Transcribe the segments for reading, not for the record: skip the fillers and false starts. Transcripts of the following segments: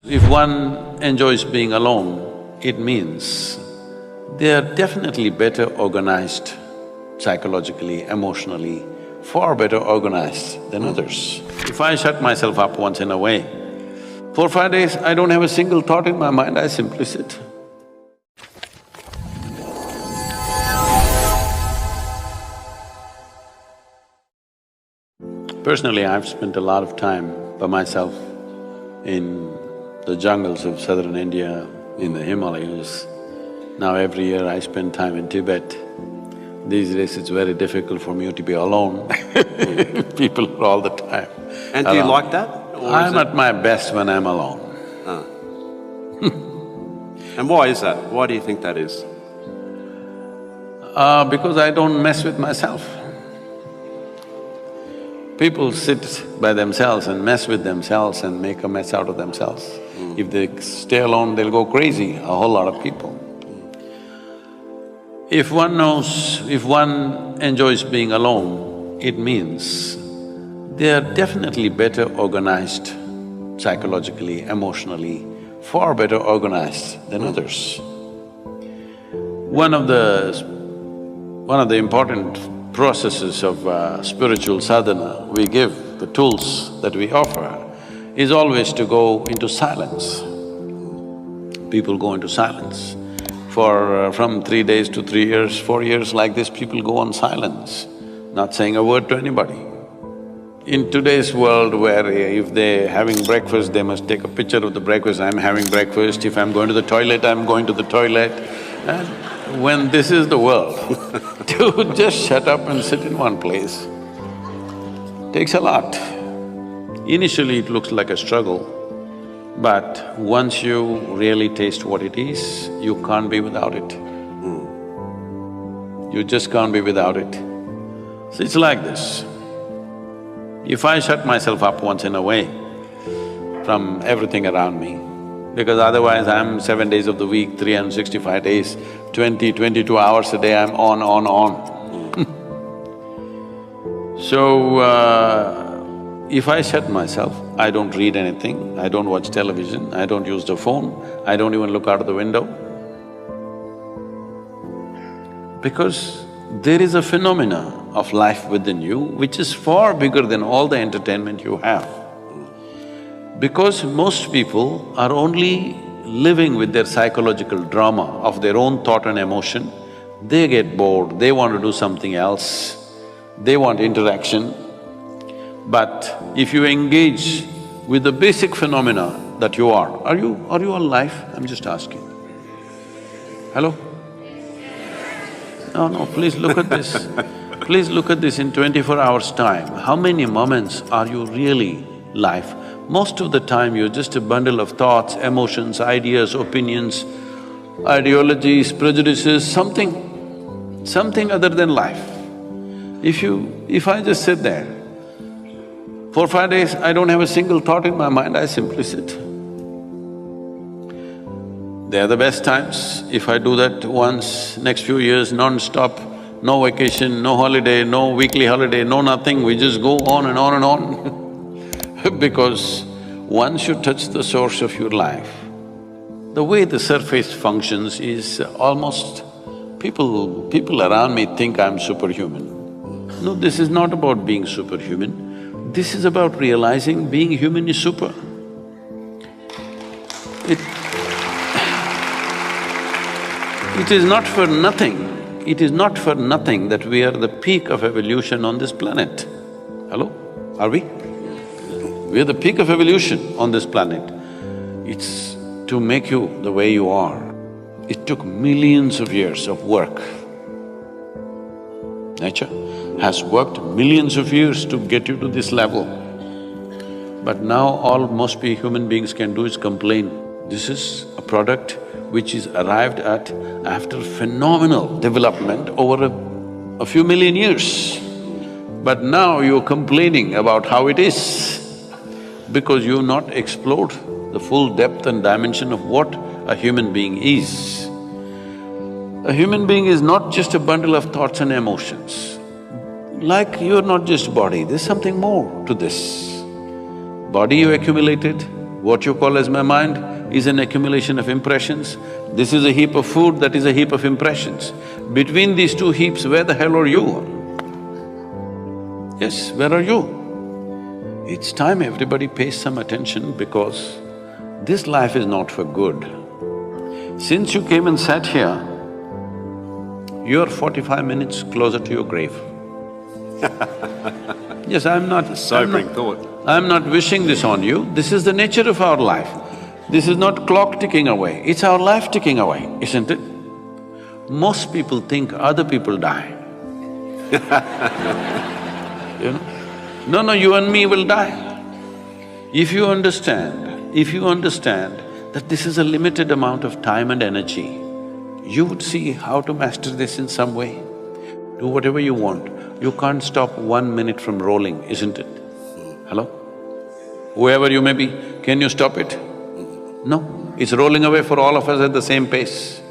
If one enjoys being alone, it means they are definitely better organized psychologically, emotionally, far better organized than others. If I shut myself up once in a way, 4 or 5 days I don't have a single thought in my mind, I simply sit. Personally, I've spent a lot of time by myself in the jungles of southern India, in the Himalayas. Now every year I spend time in Tibet. These days it's very difficult for me to be alone people are all the time And do you like that? I'm at my best when I'm alone. And why is that? Why do you think that is? Because I don't mess with myself. People sit by themselves and mess with themselves and make a mess out of themselves. If they stay alone, they'll go crazy, a whole lot of people. If one enjoys being alone, it means they are definitely better organized psychologically, emotionally, far better organized than others. One of the important processes of spiritual sadhana we give, the tools that we offer, is always to go into silence. People go into silence. From 3 days to 3 years, 4 years like this, people go on silence, not saying a word to anybody. In today's world where if they're having breakfast, they must take a picture of the breakfast, I'm having breakfast, if I'm going to the toilet, I'm going to the toilet. And when this is the world, to just shut up and sit in one place takes a lot. Initially it looks like a struggle, but once you really taste what it is, you can't be without it. You just can't be without it. So it's like this. If I shut myself up once in a way from everything around me, because otherwise I'm 7 days of the week, 365 days, 22 hours a day, I'm on. So, if I shut myself, I don't read anything, I don't watch television, I don't use the phone, I don't even look out of the window. Because there is a phenomena of life within you which is far bigger than all the entertainment you have. Because most people are only living with their psychological drama of their own thought and emotion, they get bored, they want to do something else, they want interaction. But if you engage with the basic phenomena that you are you alive? I'm just asking. Hello? No, please look at this. Please look at this in 24 hours' time. How many moments are you really live? Most of the time you're just a bundle of thoughts, emotions, ideas, opinions, ideologies, prejudices, something other than life. If I just sit there, 4 or 5 days I don't have a single thought in my mind, I simply sit. They are the best times. If I do that once, next few years, non-stop, no vacation, no holiday, no weekly holiday, no nothing, we just go on and on and on because once you touch the source of your life, the way the surface functions is almost… people around me think I'm superhuman. No, this is not about being superhuman, this is about realizing being human is super. It is not for nothing that we are the peak of evolution on this planet. Hello? Are we? We are the peak of evolution on this planet. It's to make you the way you are. It took millions of years of work. Nature has worked millions of years to get you to this level. But now all most human beings can do is complain. This is a product which is arrived at after phenomenal development over a few million years. But now you're complaining about how it is because you've not explored the full depth and dimension of what a human being is. A human being is not just a bundle of thoughts and emotions. Like you're not just body, there's something more to this. Body you accumulated, What you call as my mind is an accumulation of impressions. This is a heap of food, that is a heap of impressions. Between these two heaps, where the hell are you? Yes, where are you? It's time everybody pays some attention because this life is not for good. Since you came and sat here, you're 45 minutes closer to your grave. Yes, I'm not… Sobering thought. I'm not wishing this on you, this is the nature of our life. This is not clock ticking away, it's our life ticking away, isn't it? Most people think other people die. You know? No, you and me will die. If you understand that this is a limited amount of time and energy, you would see how to master this in some way. Do whatever you want. You can't stop 1 minute from rolling, isn't it? Hello? Whoever you may be, can you stop it? No, it's rolling away for all of us at the same pace.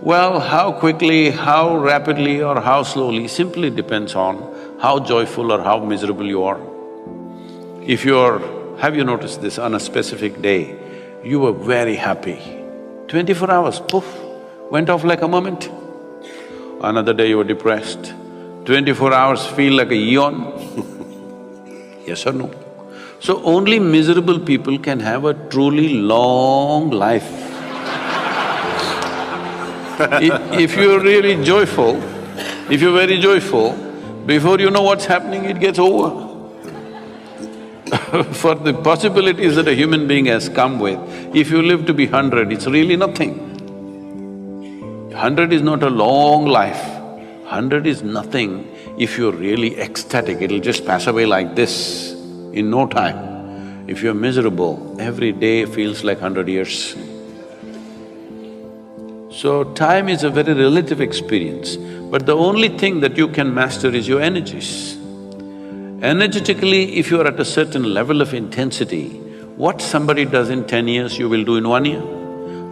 Well, how quickly, how rapidly or how slowly simply depends on how joyful or how miserable you are. If you're… have you noticed this, on a specific day, you were very happy, 24 hours, poof, went off like a moment. Another day you were depressed, 24 hours feel like a eon. Yes or no? So only miserable people can have a truly long life. If you're really joyful, if you're very joyful, before you know what's happening, it gets over. For the possibilities that a human being has come with, if you live to be 100, it's really nothing. 100 is not a long life, 100 is nothing if you're really ecstatic, it'll just pass away like this in no time. If you're miserable, every day feels like 100 years. So time is a very relative experience, but the only thing that you can master is your energies. Energetically, if you're at a certain level of intensity, what somebody does in 10 years, you will do in 1 year.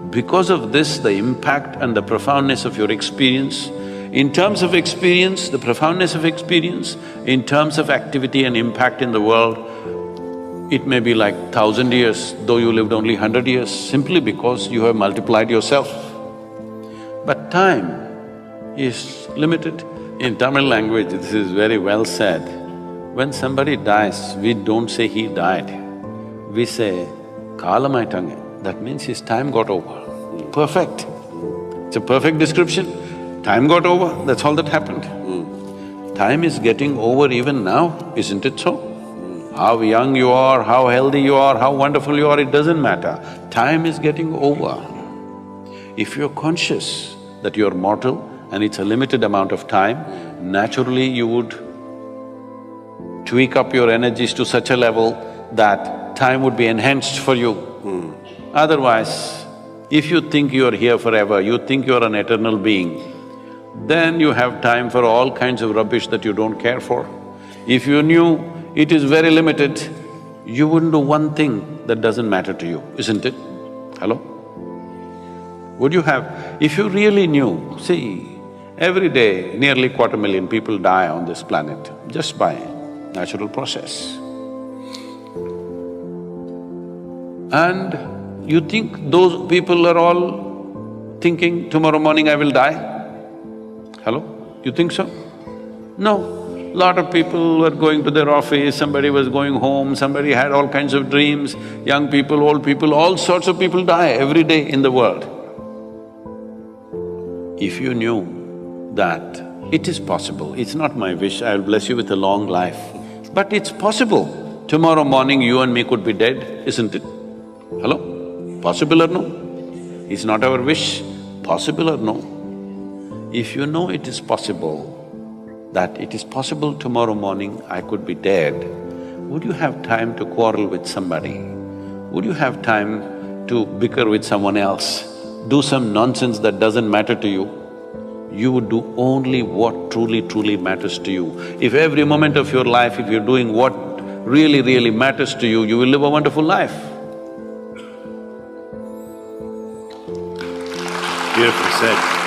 Because of this, the impact and the profoundness of your experience, in terms of experience, the profoundness of experience, in terms of activity and impact in the world, it may be like 1,000 years, though you lived only 100 years, simply because you have multiplied yourself. But time is limited. In Tamil language, this is very well said. When somebody dies, we don't say he died, we say, kalamaitange, that means his time got over. Perfect. It's a perfect description. Time got over, that's all that happened. Time is getting over even now, isn't it so? How young you are, how healthy you are, how wonderful you are, it doesn't matter. Time is getting over. If you're conscious that you're mortal and it's a limited amount of time, naturally you would tweak up your energies to such a level that time would be enhanced for you. Otherwise, if you think you're here forever, you think you're an eternal being, then you have time for all kinds of rubbish that you don't care for. If you knew it is very limited, you wouldn't do one thing that doesn't matter to you, isn't it? Hello? Would you have… if you really knew, see, every day nearly 250,000 people die on this planet just by natural process. And you think those people are all thinking, tomorrow morning I will die? Hello? You think so? No. Lot of people were going to their office, somebody was going home, somebody had all kinds of dreams, young people, old people, all sorts of people die every day in the world. If you knew that it is possible, it's not my wish, I'll bless you with a long life, but it's possible, tomorrow morning you and me could be dead, isn't it? Hello? Possible or no? It's not our wish, possible or no? If you know it is possible, that it is possible tomorrow morning I could be dead, would you have time to quarrel with somebody? Would you have time to bicker with someone else, do some nonsense that doesn't matter to you? You would do only what truly matters to you. If every moment of your life, if you're doing what really matters to you, you will live a wonderful life. Beautifully said.